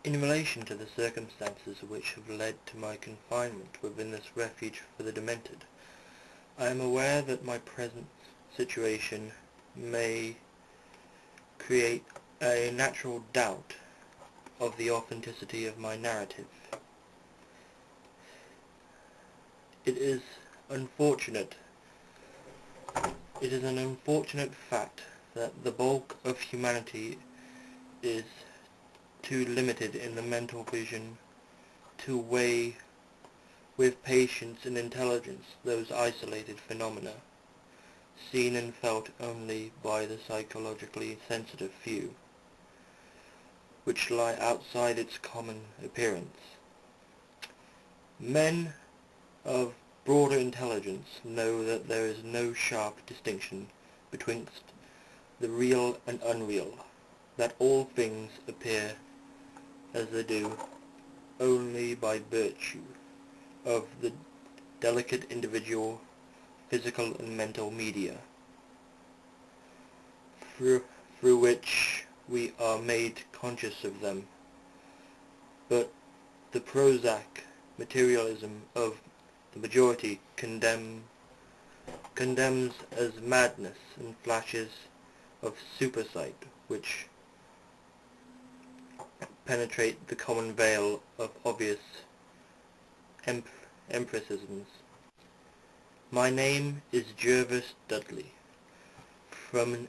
In relation to the circumstances which have led to my confinement within this refuge for the demented, I am aware that my present situation may create a natural doubt of the authenticity of my narrative. It is unfortunate. It is an unfortunate fact that the bulk of humanity is too limited in the mental vision to weigh with patience and intelligence those isolated phenomena, seen and felt only by the psychologically sensitive few, which lie outside its common appearance. Men of broader intelligence know that there is no sharp distinction betwixt the real and unreal, that all things appear as they do only by virtue of the delicate individual physical and mental media through which we are made conscious of them. But the prosaic materialism of the majority condemns as madness and flashes of supersight which penetrate the common veil of obvious empiricisms. My name is Jervis Dudley. From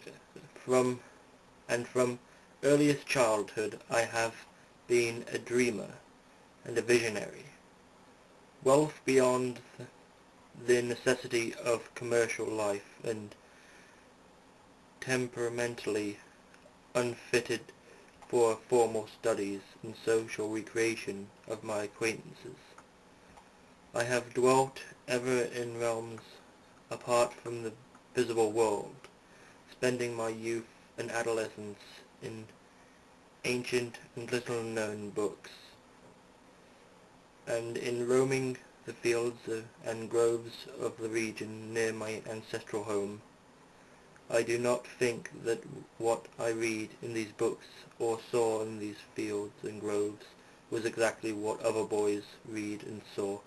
earliest childhood I have been a dreamer and a visionary. Wealth beyond the necessity of commercial life and temperamentally unfitted for formal studies and social recreation of my acquaintances. I have dwelt ever in realms apart from the visible world, spending my youth and adolescence in ancient and little-known books, and in roaming the fields and groves of the region near my ancestral home. I do not think that what I read in these books or saw in these fields and groves was exactly what other boys read and saw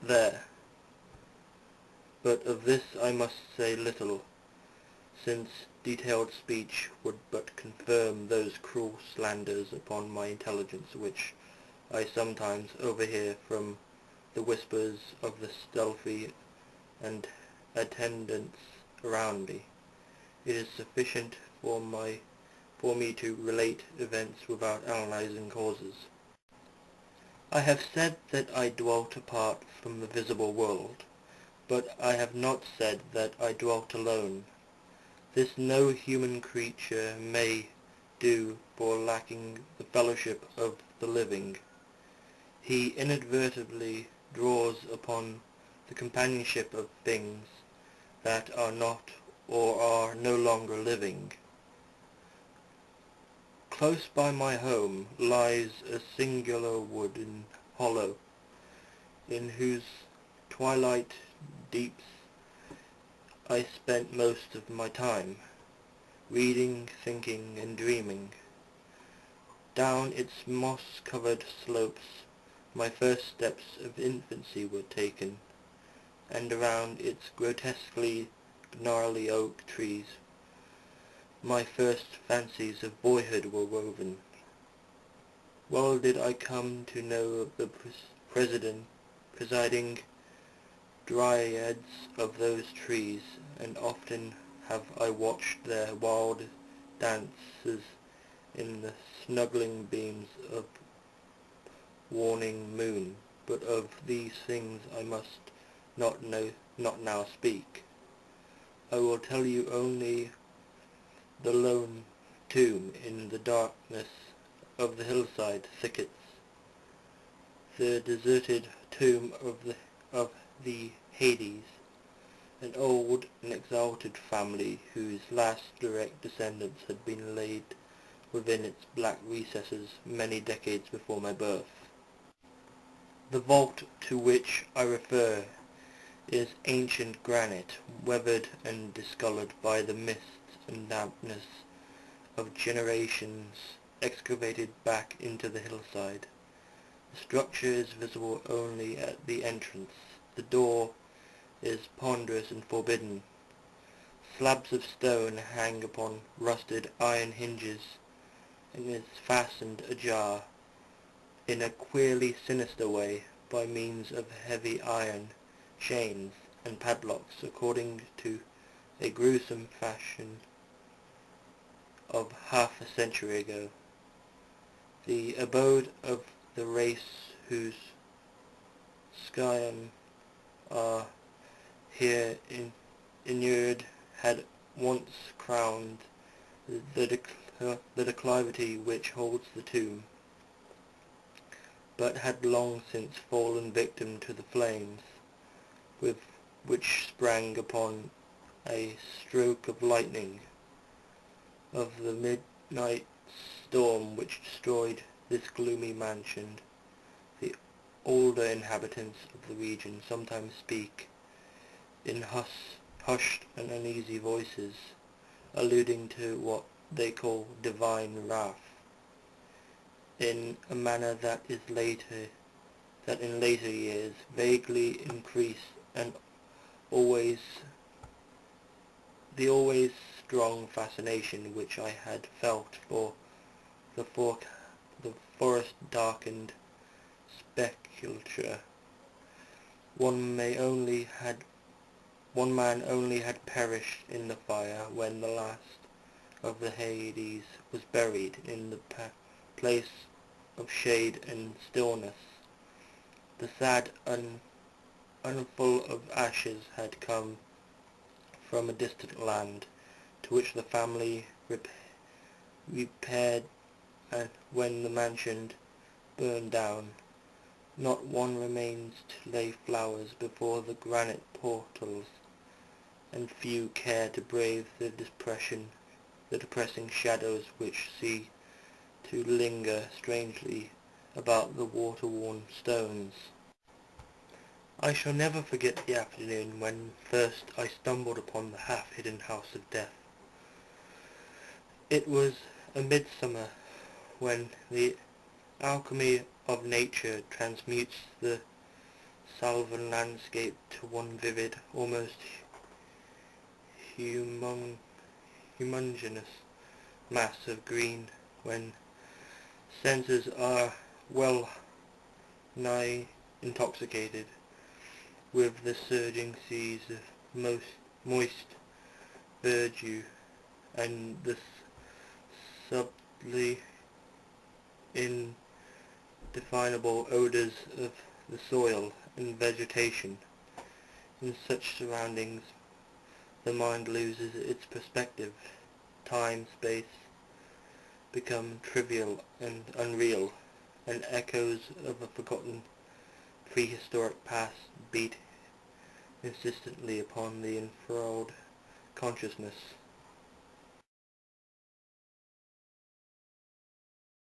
there. But of this I must say little, since detailed speech would but confirm those cruel slanders upon my intelligence which I sometimes overhear from the whispers of the stealthy and attendants around me. It is sufficient for me to relate events without analyzing causes. I have said that I dwelt apart from the visible world, but I have not said that I dwelt alone. This no human creature may do for lacking the fellowship of the living. He inadvertently draws upon the companionship of things that are not or are no longer living. Close by my home lies a singular wood and hollow, in whose twilight deeps I spent most of my time, reading, thinking, and dreaming. Down its moss-covered slopes my first steps of infancy were taken, and around its grotesquely gnarly oak trees my first fancies of boyhood were woven. Well did I come to know of the presiding dryads of those trees, and often have I watched their wild dances in the snuggling beams of waning moon. But of these things I must not now speak. I will tell you only the lone tomb in the darkness of the hillside thickets, the deserted tomb of the Hades, an old and exalted family whose last direct descendants had been laid within its black recesses many decades before my birth. The vault to which I refer is ancient granite, weathered and discoloured by the mists and dampness of generations excavated back into the hillside. The structure is visible only at the entrance. The door is ponderous and forbidding. Slabs of stone hang upon rusted iron hinges, and is fastened ajar in a queerly sinister way by means of heavy iron chains and padlocks according to a gruesome fashion of half a century ago. The abode of the race whose scion are here inured had once crowned the declivity which holds the tomb, but had long since fallen victim to the flames, which sprang upon a stroke of lightning of the midnight storm which destroyed this gloomy mansion. The older inhabitants of the region sometimes speak in hushed and uneasy voices, alluding to what they call divine wrath, in a manner that in later years vaguely increased, and the always strong fascination which I had felt for the forest-darkened sepulchre. One man only had perished in the fire when the last of the Hades was buried in the place of shade and stillness. The sad unful of ashes had come from a distant land, to which the family repaired, and when the mansion burned down, not one remains to lay flowers before the granite portals, and few care to brave the depressing shadows which seem to linger strangely about the water-worn stones. I shall never forget the afternoon when first I stumbled upon the half-hidden house of death. It was a midsummer, when the alchemy of nature transmutes the Salvan landscape to one vivid, almost humongous mass of green, when senses are well nigh intoxicated with the surging seas of moist verdure and the subtly indefinable odours of the soil and vegetation. In such surroundings the mind loses its perspective. Time, space become trivial and unreal, and echoes of a forgotten prehistoric past beat insistently upon the enthralled consciousness.